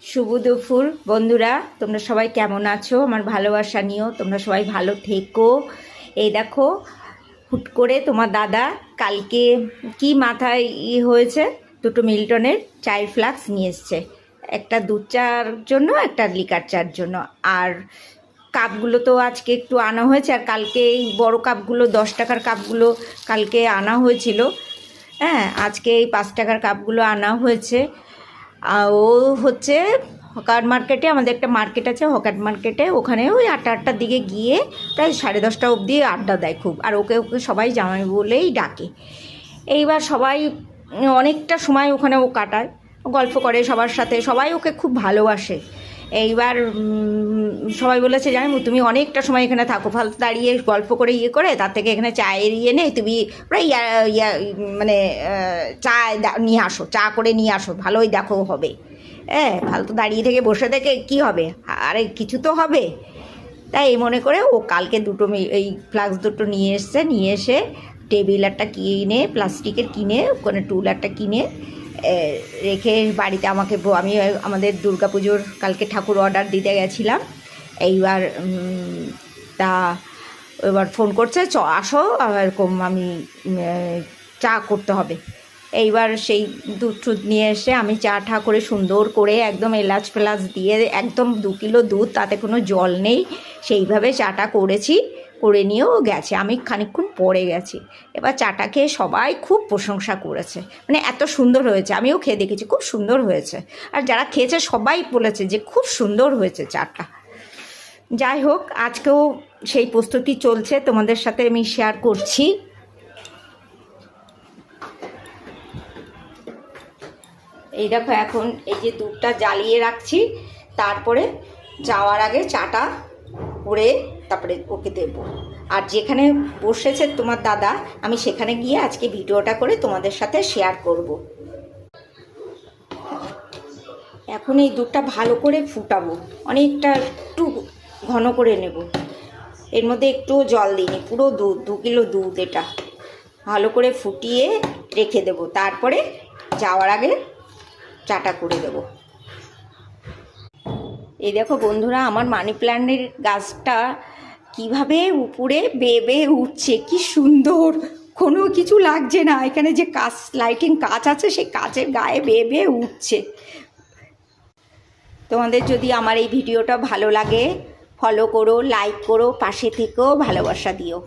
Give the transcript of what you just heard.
শুভ দুপুর বন্ধুরা, তোমরা সবাই কেমন আছো? আমার ভালোবাসা নিও, তোমরা সবাই ভালো থেকো। এই দেখো, হুট করে তোমার দাদা কালকে কি মাথায় হয়েছে, দুটো মিল্টনের চায়ের ফ্লাক্স নিয়ে এসছে, একটা দুধ চার জন্য, একটা লিকার চার জন্য। আর কাপগুলো তো আজকে একটু আনা হয়েছে, আর কালকে এই বড়ো কাপগুলো 10 টাকার কাপগুলো কালকে আনা হয়েছিল। হ্যাঁ, আজকে এই 5 টাকার কাপগুলো আনা হয়েছে। ও হচ্ছে হকার মার্কেটে, আমাদের একটা মার্কেট আছে হকার মার্কেটে, ওখানে ওই 8টার দিকে গিয়ে প্রায় 10:30 অবধি আড্ডা দেয় খুব। আর ওকে সবাই জামাই বলেই ডাকে। এইবার সবাই অনেকটা সময় ওখানে ও কাটায়, গল্প করে সবার সাথে, সবাই ওকে খুব ভালোবাসে। এইবার সবাই বলেছে, জানো তুমি অনেকটা সময় এখানে থাকো, ফালতু দাঁড়িয়ে গল্প করে করে, তার থেকে এখানে চায়ের নেই, তুমি প্রায় মানে চা নিয়ে আসো, চা করে নিয়ে আসো, ভালোই দেখো হবে। হ্যাঁ, ফালতু দাঁড়িয়ে থেকে বসে থেকে কি হবে, আরে কিছু তো হবে। তাই এই মনে করে ও কালকে দুটো এই ফ্লাক্স দুটো নিয়ে এসছে, নিয়ে এসে টেবিল একটা কিনে, প্লাস্টিকের কিনে, ওখানে টুল একটা কিনে রেখে বাড়িতে আমি আমাদের দুর্গাপুজোর কালকে ঠাকুর অর্ডার দিতে গেছিলাম। এইবার এবার ফোন করছে, আসো এরকম, আমি চা করতে হবে। এইবার সেই দুধ টুধ নিয়ে এসে আমি চা ঠা করে সুন্দর করে একদম এলাচ ফেলাচ দিয়ে একদম 2 কিলো দুধ, তাতে কোনো জল নেই, সেইভাবে চাটা করেছি। করে নিয়েও গেছে, আমি খানিকক্ষণ পরে গেছি। এবার চাটা খেয়ে সবাই খুব প্রশংসা করেছে, মানে এত সুন্দর হয়েছে। আমিও খেয়ে দেখেছি, খুব সুন্দর হয়েছে। আর যারা খেয়েছে সবাই বলেছে যে খুব সুন্দর হয়েছে চাটা। যাই হোক, আজকেও সেই প্রস্তুতি চলছে, তোমাদের সাথে আমি শেয়ার করছি। এই দেখো, এখন এই যে দুধটা জ্বালিয়ে রাখছি, তারপরে যাওয়ার আগে চাটা করে তারপরে ওকে দেবো। আর যেখানে বসেছে তোমার দাদা, আমি সেখানে গিয়ে আজকে ভিডিওটা করে তোমাদের সাথে শেয়ার করব। এখন এই দুধটা ভালো করে ফুটাবো, অনেকটা একটু ঘন করে নেব। এর মধ্যে একটু জল দিইনি, পুরো দুধ, 2 কিলো দুধ। এটা ভালো করে ফুটিয়ে রেখে দেব, তারপরে যাওয়ার আগে চাটা করে দেব। এই দেখো বন্ধুরা, আমার মানি প্ল্যান্টের গাছটা কিভাবে উপরে বেয়ে বেয়ে উঠছে, কি সুন্দর, কোনো কিছু লাগছে না। এখানে যে লাইটিং কাঁচ আছে, সেই কাঁচের গায়ে বেয়ে বেয়ে উঠছে। তোমাদের যদি আমার এই ভিডিওটা ভালো লাগে, ফলো করো, লাইক করো, পাশে থেকেও ভালোবাসা দিও।